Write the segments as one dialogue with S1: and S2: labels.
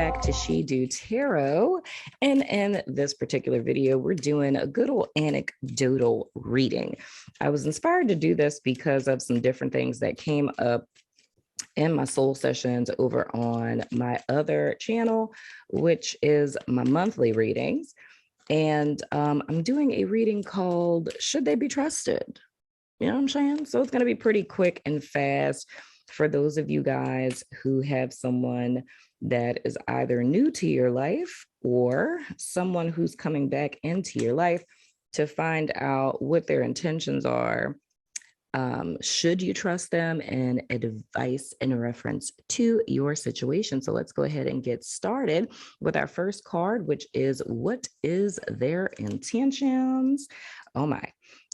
S1: back to She Do Tarot. And in this particular video, we're doing a good old anecdotal reading. I was inspired to do this because of some different things that came up in my soul sessions over on my other channel, which is my monthly readings. And I'm doing a reading called Should They Be Trusted? You know what I'm saying? So it's going to be pretty quick and fast for those of you guys who have someone that is either new to your life or someone who's coming back into your life to find out what their intentions are. Should you trust them, and advice in reference to your situation. So let's go ahead and get started with our first card, which is what is their intentions? Oh my,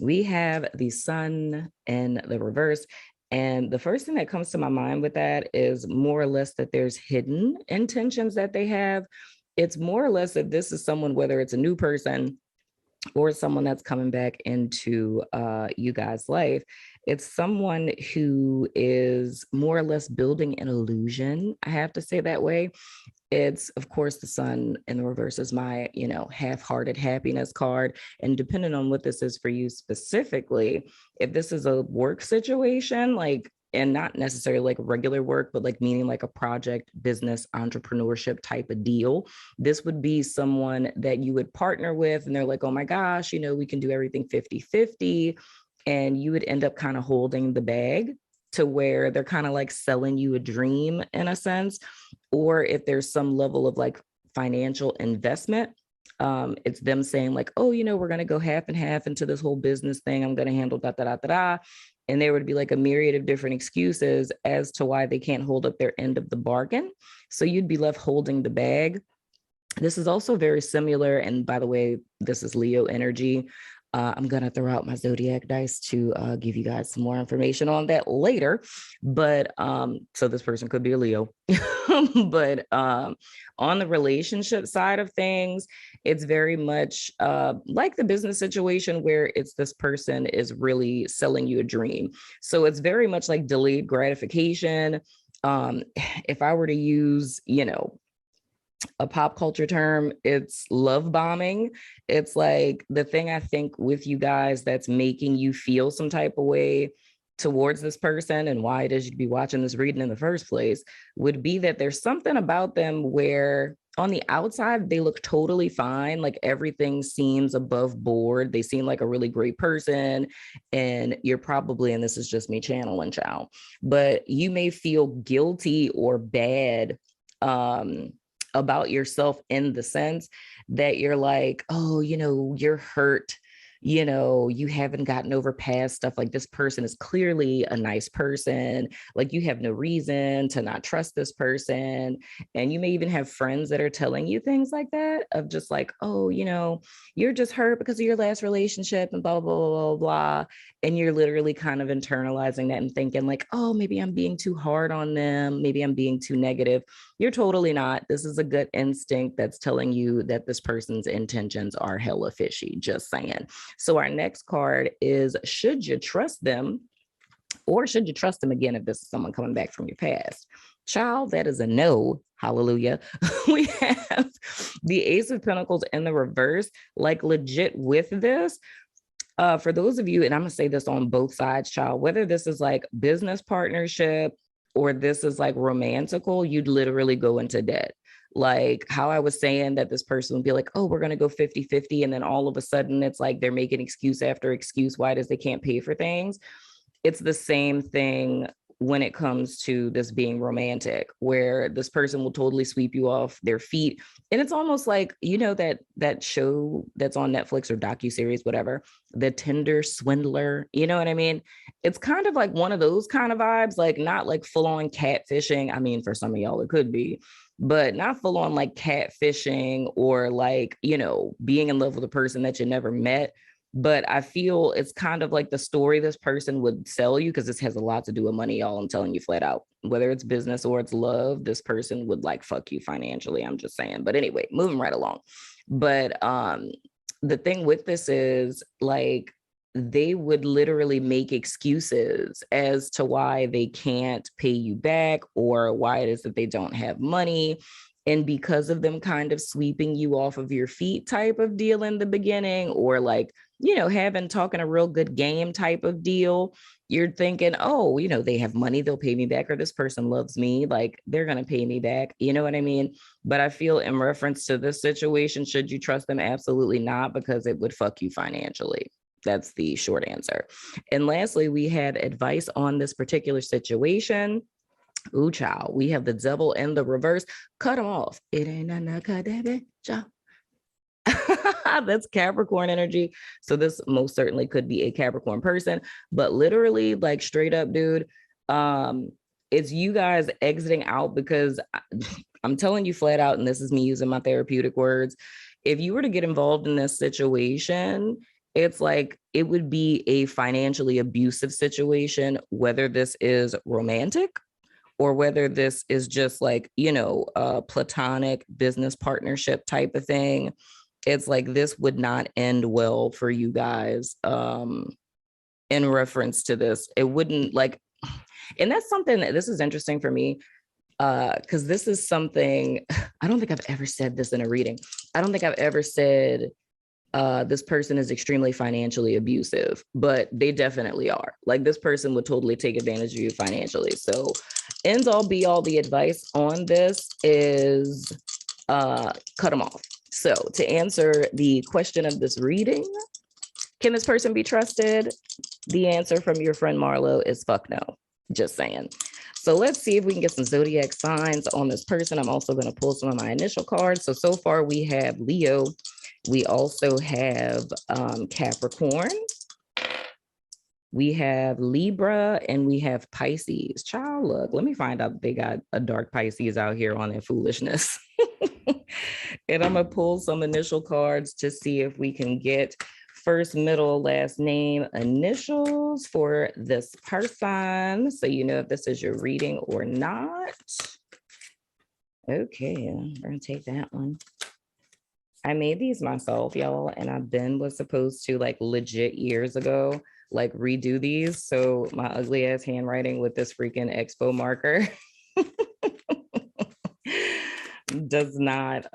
S1: we have the sun in the reverse. And the first thing that comes to my mind with that is more or less that there's hidden intentions that they have. It's more or less that this is someone, whether it's a new person or someone that's coming back into you guys' life, it's someone who is more or less building an illusion. I have to say that way. It's, of course, the sun in the reverse is my, half-hearted happiness card. And depending on what this is for you specifically, if this is a work situation, and not necessarily like regular work, but like meaning like a project, business, entrepreneurship type of deal, this would be someone that you would partner with. And they're like, oh my gosh, we can do everything 50-50. And you would end up kind of holding the bag to where they're kind of like selling you a dream in a sense. Or if there's some level of like financial investment, it's them saying like, oh, we're going to go half and half into this whole business thing. I'm going to handle da, da, da, da, da. And there would be like a myriad of different excuses as to why they can't hold up their end of the bargain. So you'd be left holding the bag. This is also very similar. And by the way, this is Leo energy. I'm going to throw out my Zodiac dice to give you guys some more information on that later. But so this person could be a Leo. But on the relationship side of things, it's very much like the business situation where it's this person is really selling you a dream. So it's very much like delayed gratification. If I were to use, a pop culture term, it's love bombing. It's like the thing I think with you guys that's making you feel some type of way towards this person and why it is you'd be watching this reading in the first place would be that there's something about them where on the outside, they look totally fine. Like everything seems above board. They seem like a really great person. And you're probably, and this is just me channeling, child, but you may feel guilty or bad about yourself in the sense that you're like, oh, you're hurt. You haven't gotten over past stuff. Like this person is clearly a nice person. Like you have no reason to not trust this person. And you may even have friends that are telling you things like that of just like, oh, you're just hurt because of your last relationship and blah, blah, blah, blah, blah. And you're literally kind of internalizing that and thinking like, oh, maybe I'm being too hard on them. Maybe I'm being too negative. You're totally not. This is a gut instinct that's telling you that this person's intentions are hella fishy, just saying. So our next card is, should you trust them, or should you trust them again if this is someone coming back from your past? Child, that is a no. Hallelujah. We have the Ace of Pentacles in the reverse, like legit with this. For those of you, and I'm going to say this on both sides, child, whether this is like business partnership or this is like romantical, you'd literally go into debt. Like how I was saying that this person would be like, oh, we're going to go 50-50. And then all of a sudden it's like they're making excuse after excuse. Why does they can't pay for things? It's the same thing when it comes to this being romantic, where this person will totally sweep you off their feet. And it's almost like, that show that's on Netflix or docuseries, whatever, The Tinder Swindler, you know what I mean? It's kind of like one of those kind of vibes, like not like full on catfishing. I mean, for some of y'all, it could be, but not full on like catfishing or like, being in love with a person that you never met. But I feel it's kind of like the story this person would sell you, because this has a lot to do with money, y'all. I'm telling you flat out, whether it's business or it's love, this person would like fuck you financially. I'm just saying. But anyway, moving right along. But the thing with this is like they would literally make excuses as to why they can't pay you back or why it is that they don't have money. And because of them kind of sweeping you off of your feet type of deal in the beginning, or like, you know, talking a real good game type of deal, you're thinking, oh, you know, they have money, they'll pay me back, or this person loves me, like they're going to pay me back. You know what I mean? But I feel in reference to this situation, should you trust them? Absolutely not, because it would fuck you financially. That's the short answer. And lastly, we had advice on this particular situation. Ooh, child, we have the devil in the reverse. Cut them off. It ain't nothing cut that bitch off. That's Capricorn energy. So this most certainly could be a Capricorn person, but literally, like straight up, dude, it's you guys exiting out, because I'm telling you flat out, and this is me using my therapeutic words, if you were to get involved in this situation, it's like it would be a financially abusive situation, whether this is romantic or whether this is just like, you know, a platonic business partnership type of thing. It's like this would not end well for you guys in reference to this. It wouldn't, like, and that's something that this is interesting for me, because this is something, I don't think I've ever said this in a reading. I don't think I've ever said this person is extremely financially abusive, but they definitely are. Like this person would totally take advantage of you financially. So ends all be all, the advice on this is cut them off. So to answer the question of this reading, can this person be trusted? The answer from your friend Marlo is fuck no. Just saying. So let's see if we can get some zodiac signs on this person. I'm also going to pull some of my initial cards. So far we have Leo. We also have Capricorn. We have Libra, and we have Pisces. Child, look, let me find out they got a dark Pisces out here on their foolishness. And I'm going to pull some initial cards to see if we can get first, middle, last name, initials for this person, so you know if this is your reading or not. Okay, we're going to take that one. I made these myself, y'all, and was supposed to, like, legit years ago, like redo these. So my ugly ass handwriting with this freaking expo marker does not,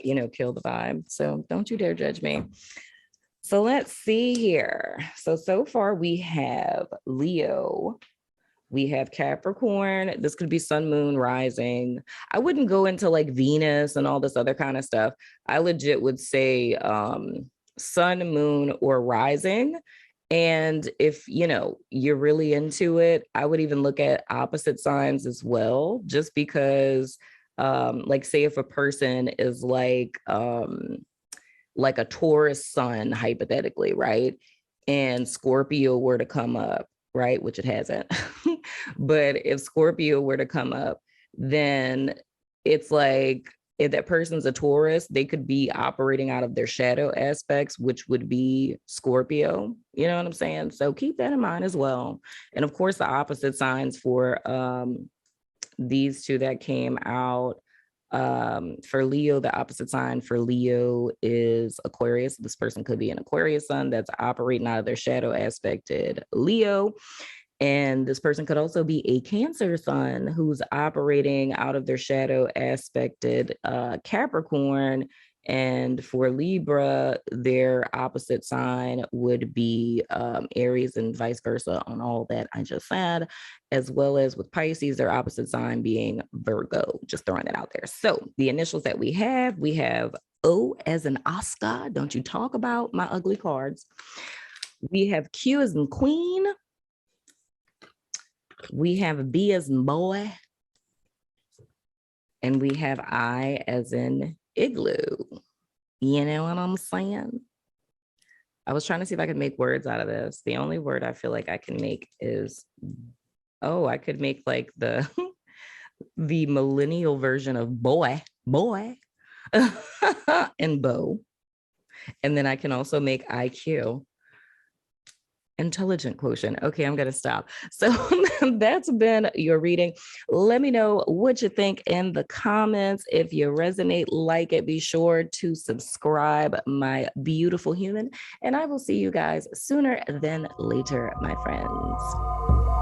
S1: you know, kill the vibe. So don't you dare judge me. So let's see here. So far we have Leo. We have Capricorn. This could be sun, moon, rising. I wouldn't go into like Venus and all this other kind of stuff. I legit would say sun, moon, or rising. And if, you know, you're really into it, I would even look at opposite signs as well, just because like say if a person is like a Taurus sun, hypothetically, right? And Scorpio were to come up, right? Which it hasn't. But if Scorpio were to come up, then it's like, if that person's a Taurus, they could be operating out of their shadow aspects, which would be Scorpio. You know what I'm saying? So keep that in mind as well. And of course, the opposite signs for these two that came out. For Leo, the opposite sign for Leo is Aquarius. This person could be an Aquarius sun that's operating out of their shadow aspected Leo. And this person could also be a Cancer sun who's operating out of their shadow aspected Capricorn. And for Libra, their opposite sign would be Aries, and vice versa on all that I just said, as well as with Pisces, their opposite sign being Virgo. Just throwing that out there. So the initials that we have O as in Oscar. Don't you talk about my ugly cards. We have Q as in Queen. We have B as in Boy. And we have I as in Igloo. You know what I'm saying? I was trying to see if I could make words out of this. The only word I feel like I can make is, I could make like the millennial version of boy, and bow. And then I can also make IQ. Intelligent quotient. Okay, I'm going to stop. So that's been your reading. Let me know what you think in the comments. If you resonate, like it, be sure to subscribe, my beautiful human. And I will see you guys sooner than later, my friends.